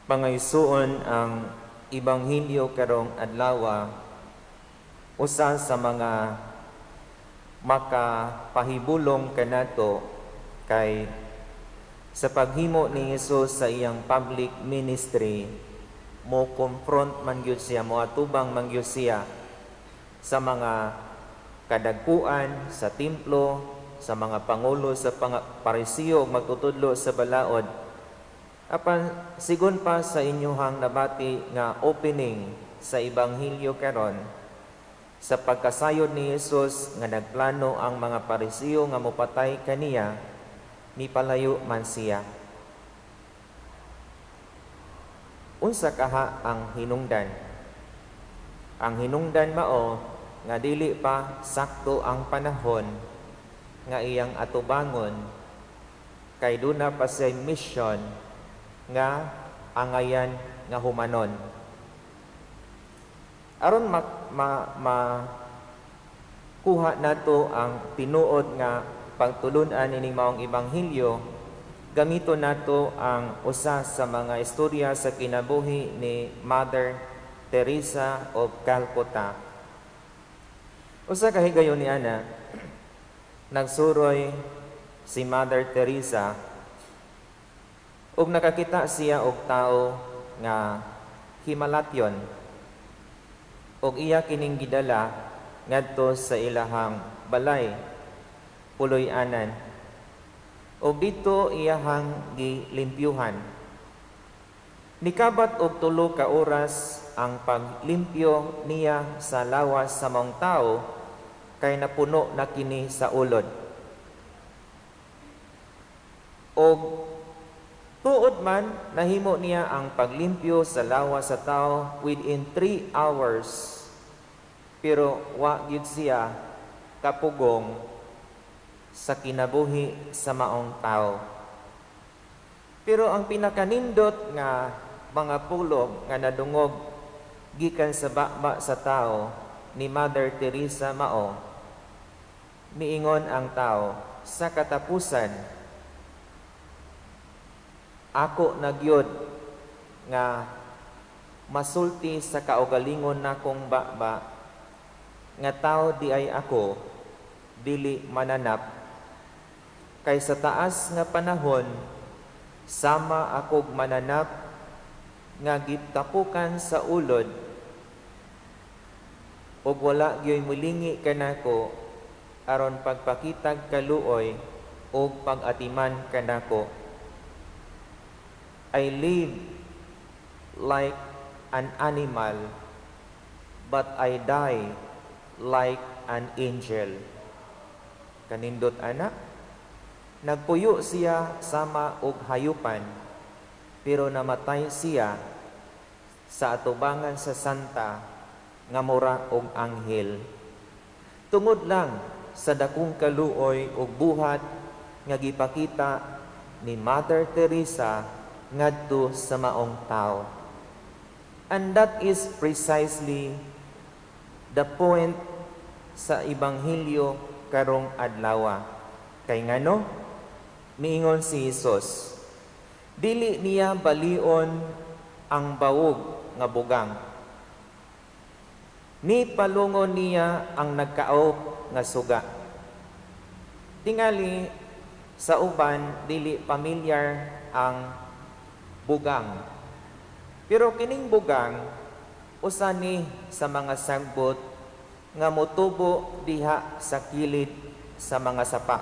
Pangaysuon ang Ibanghilyo karong adlaw usa sa mga makapahibulong kanato kay sa paghimo ni Hesus sa iyang public ministry mo confront man gyud siya, mo atubang man gyud siya sa mga kadagkuan sa templo, sa mga pangulo sa Parisiyo ug magtutudlo sa balaod. Apan sigon pa sa inyohang nabati nga opening sa Ibanghilyo karon, sa pagkasayod ni Hesus nga nagplano ang mga Parisiyo nga mopatay kaniya, mipalayo man siya. Unsa kaha ang hinungdan? Ang hinungdan mao nga dili pa sakto ang panahon nga iyang atubangon, kay duna pa sa mission nga angayan nga humanon. Aron kuha nato ang tinuod nga pagtulun-an ining maong Ibanghilyo, gamito nato ang usa sa mga istorya sa kinabuhi ni Mother Teresa of Calcutta. Usa ka higayon ni ana, nagsuroy si Mother Teresa ug nakakita siya og tao nga himalatyon, ug iya kining gidala ngadto sa ilahang balay puloy-anan, ug dito iyahang gilimpyuhan. Nikabat og 3 ka oras ang paglimpyo niya sa lawas sa maong tao, kay napuno na kini sa ulod. Og tuod man nahimo niya ang paglimpyo sa lawas sa tao within 3 hours, pero wa gyud siya kapugong sa kinabuhi sa maong tao. Pero ang pinakanindot nga mga pulong nga nadungog gikan sa baba sa tao ni Mother Teresa mao, miingon ang tao, sa katapusan ako nagyod nga masulti sa kaugalingon nakong baba nga tao di ay ako dili mananap, kay sa taas nga panahon sama akog mananap nga gitapukan sa ulod, ug wala gyoy mulingi kanako aron pagpakitag kaluoy ug pag-atiman kanako. I live like an animal, but I die like an angel. Kanindot ana, nagpuyo siya sama og hayupan, pero namatay siya sa atubangan sa santa nga mura og anghel. Tungod lang sa dakong kaluoy ug buhat nga gipakita ni Mother Teresa ngadto sa maong tao. And that is precisely the point sa Ibanghilyo karong adlaw. Kay ngano miingon si Hesus, dili niya balion ang bawog nga bugang, ni palungon niya ang nagkaop nga suga. Tingali sa uban dili pamilyar ang bugang, pero kining bugang usa ni sa mga sagbot nga motubo diha sa kilid sa mga sapa,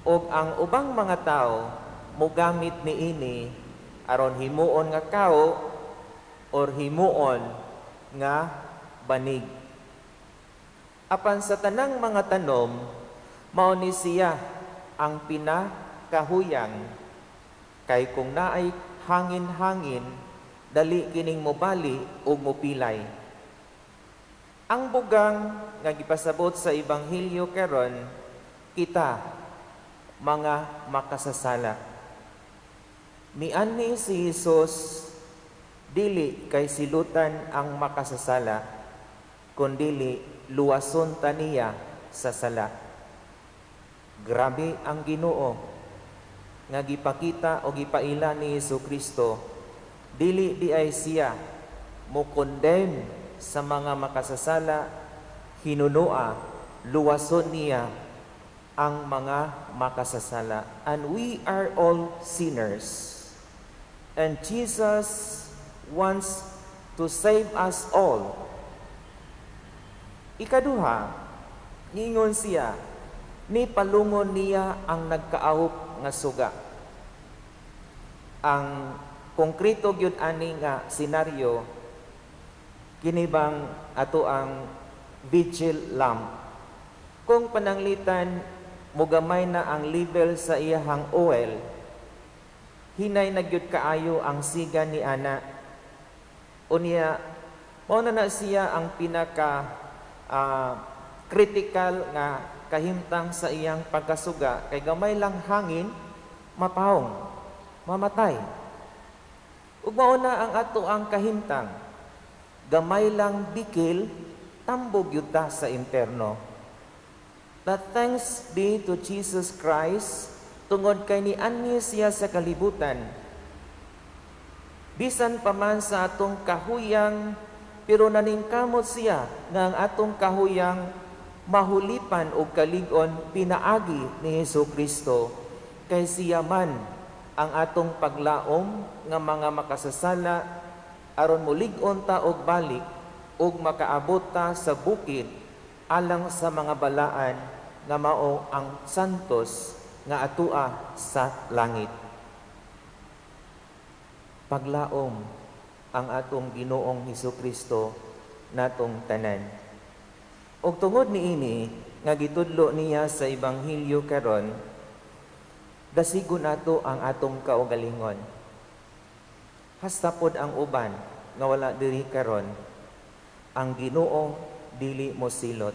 ug ang ubang mga tao mogamit niini aron himuon nga kao or himuon nga banig. Apan sa tanang mga tanom, mao ni siya ang pinakahuyang, kay kung naay hangin-hangin, dali kining mobali o mopilay. Ang bugang nga gipasabot sa Ibanghilyo karon, kita mga makasasala. Mianhi si Hesus, dili kay silutan ang makasasala, kundili luwason taniya sa sala. Grabe ang Ginoo. nga gipakita o gipaila ni Jesucristo, dili di ay siya mo condemn sa mga makasasala, hinunua, luwason niya ang mga makasasala. And we are all sinners. And Jesus wants to save us all. Ikaduha, ningon siya, ni palungon niya ang nagkaahop nga suga. Ang konkreto gyud ani nga senaryo kinibang ato ang vigil lamp. Kung pananglitan mogamay na ang level sa iyahang oil, hinay na gyud kaayo ang siga ni ana. Unya mao na siya ang pinaka critical nga kahimtang sa iyang pagkasuga, kay gamay lang hangin mapahong mamatay. Ug mao na ang ato ang kahimtang, gamay lang bikil tambog yun ta sa impierno. But thanks be to Jesus Christ, tungod kay nianhi siya sa kalibutan, bisan pa man sa atong kahuyang, pero naningkamot siya nga ang atong kahuyang mahulipan o kalig-on pinaagi ni Jesucristo, kay siya man ang atong paglaom nga mga makasasala aron mulig-on ta og balik ug makaabot ta sa bukid alang sa mga balaan nga mao ang santos nga atua sa langit. Paglaom ang atong Ginoong Hesukristo natong tanan. Og tungod niini nga gitudlo niya sa ebanghelyo karon, dasigon nato ang atong kaugalingon. Hasta pod ang uban nga wala diri karon, ang Ginoo dili mo silot.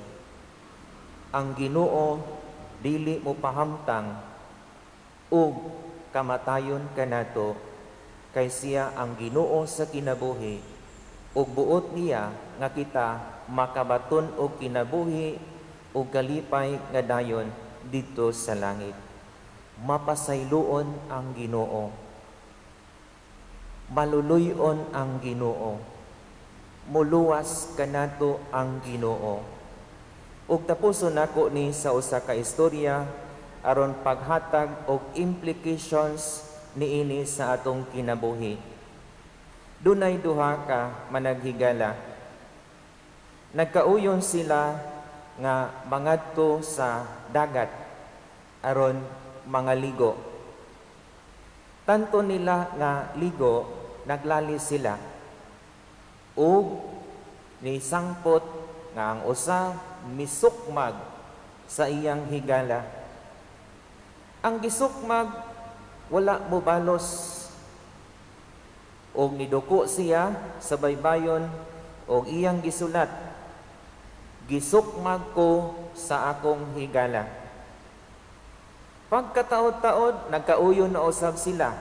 Ang Ginoo dili mo pahamtang ug kamatayon kanato, kay siya ang Ginoo sa kinabuhi ug buot niya nga kita makabaton og kinabuhi ug kalipay nga dayon dito sa langit. Mapasayloon ang Ginoo, maluluyon ang Ginoo, muluwas kanato ang Ginoo. Ug tapuson nako ni sa usa ka istorya aron paghatag og implications niini sa atong kinabuhi. Dunay duha ka managhigala. Nagkauyon sila nga mangadto sa dagat aron mangaligo. Tanto nila nga ligo, naglali sila. Ug ni sangpot nga ang usa misukmag sa iyang higala. Ang gisukmag wala mo balos, og niduko siya sa baybayon og iyang gisulat, gisukmag ko sa akong higala. Pagkataod-taod, nagkauyon na usab sila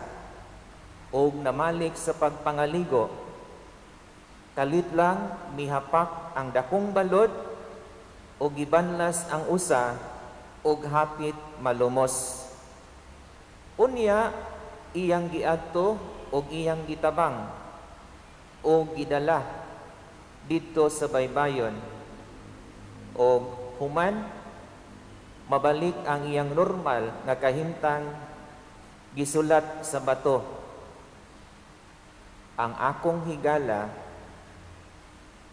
og namalik sa pagpangaligo. Kalit lang mihapak ang dakong balod og gibanlas ang usa og hapit malumos. Unya iyang giadto og iyang gitabang o gidala dito sa baybayon, o human mabalik ang iyang normal nga kahimtang, gisulat sa bato, ang akong higala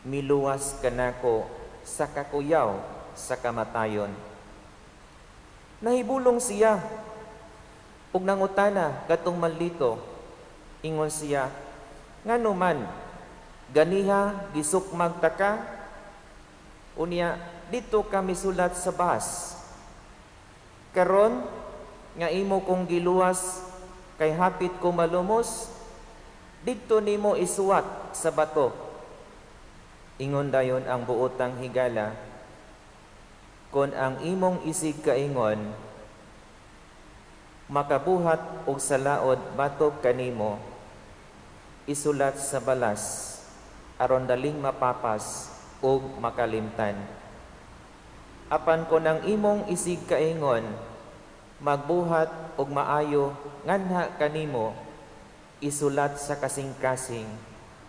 miluwas kanako sa kakuyaw sa kamatayon. Nahibulong siya ug nangutana katong maldito, ingon siya, ngano man ganiha gisukmag ta ka? Unya dito kami sulat sa bahas. Karon nga imo kong giluwas kay hapit ko malumos, dito nimo isuwat sa bato. Ingon dayon ang buotang higala, kon ang imong isig kaingon makabuhat og salaod batok kanimo, isulat sa balas aron daling mapapas og makalimtan. Apan kon ang imong isig kaingon magbuhat og maayo nganha kanimo isulat sa kasing-kasing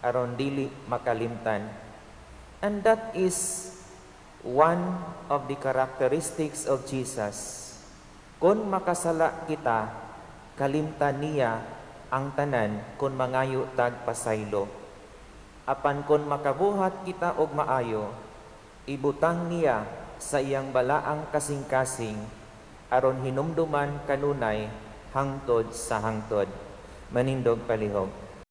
aron dili makalimtan. And that is one of the characteristics of Jesus. Kung makasala kita, kalimtan niya ang tanan kung mangayo tag pasaylo. Apan kung makabuhat kita og maayo, ibutang niya sa iyang balaang kasing-kasing aron hinumduman kanunay hangtod sa hangtod. Manindog palihog.